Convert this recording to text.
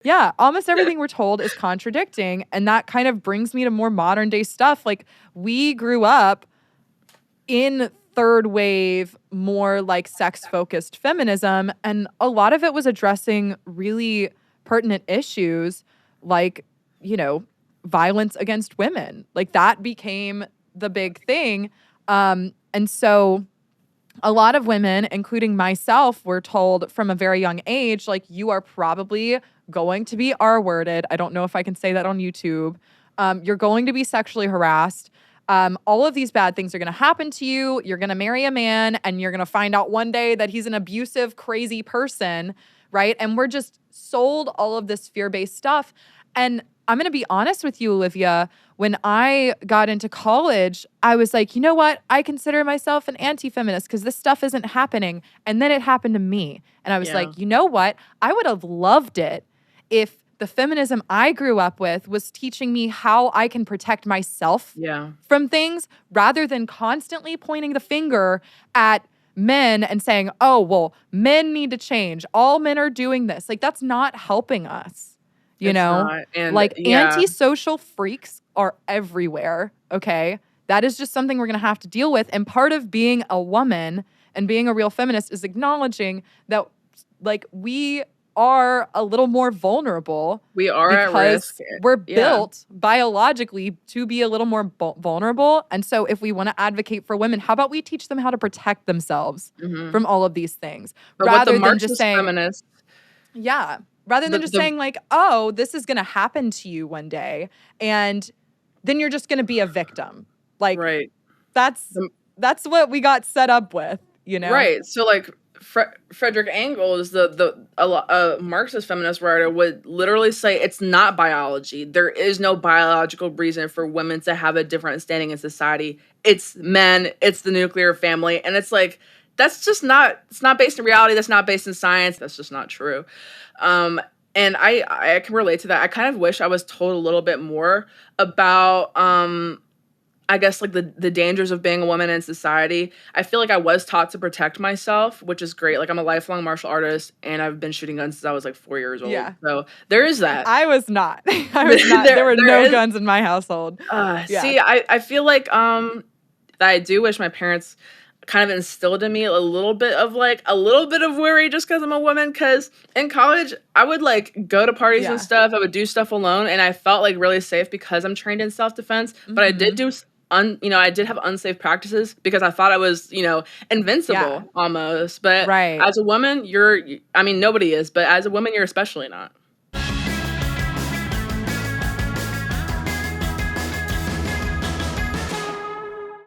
Yeah, almost everything we're told is contradicting. And that kind of brings me to more modern day stuff. Like, we grew up in third wave, more like sex focused feminism. And a lot of it was addressing really pertinent issues like, you know, violence against women. Like, that became the big thing. And so a lot of women, including myself, were told from a very young age, like, you are probably going to be R-worded. I don't know if I can say that on YouTube. You're going to be sexually harassed. All of these bad things are going to happen to you. You're going to marry a man and you're going to find out one day that he's an abusive, crazy person, right? And we're just sold all of this fear-based stuff. And I'm going to be honest with you, Olivia. When I got into college, I was like, you know what? I consider myself an anti-feminist because this stuff isn't happening. And then it happened to me. And I was like, you know what? I would have loved it if the feminism I grew up with was teaching me how I can protect myself from things rather than constantly pointing the finger at men and saying, oh, well, men need to change. All men are doing this. Like, that's not helping us. You know, like antisocial freaks are everywhere. Okay. That is just something we're going to have to deal with. And part of being a woman and being a real feminist is acknowledging that, like, we are a little more vulnerable. We are at risk. We're built biologically to be a little more vulnerable. And so if we want to advocate for women, how about we teach them how to protect themselves from all of these things? But rather than just saying, feminists, rather than just saying like, oh, this is going to happen to you one day, and then you're just going to be a victim. Like, that's what we got set up with, you know? Right. So like Frederick Engels, a Marxist feminist writer, would literally say it's not biology. There is no biological reason for women to have a different standing in society. It's men. It's the nuclear family. And it's like, that's just not, it's not based in reality. That's not based in science. That's just not true. And I can relate to that. I kind of wish I was told a little bit more about, I guess, like the dangers of being a woman in society. I feel like I was taught to protect myself, which is great. Like, I'm a lifelong martial artist and I've been shooting guns since I was like 4 years old. Yeah. So there is that. I was not. There were no guns in my household. See, I feel like, that I do wish my parents kind of instilled in me a little bit of worry just because I'm a woman. Because in college, I would like go to parties and stuff. I would do stuff alone, and I felt like really safe because I'm trained in self-defense. But I did do, I did have unsafe practices because I thought I was, invincible almost. But as a woman, nobody is. But as a woman, you're especially not.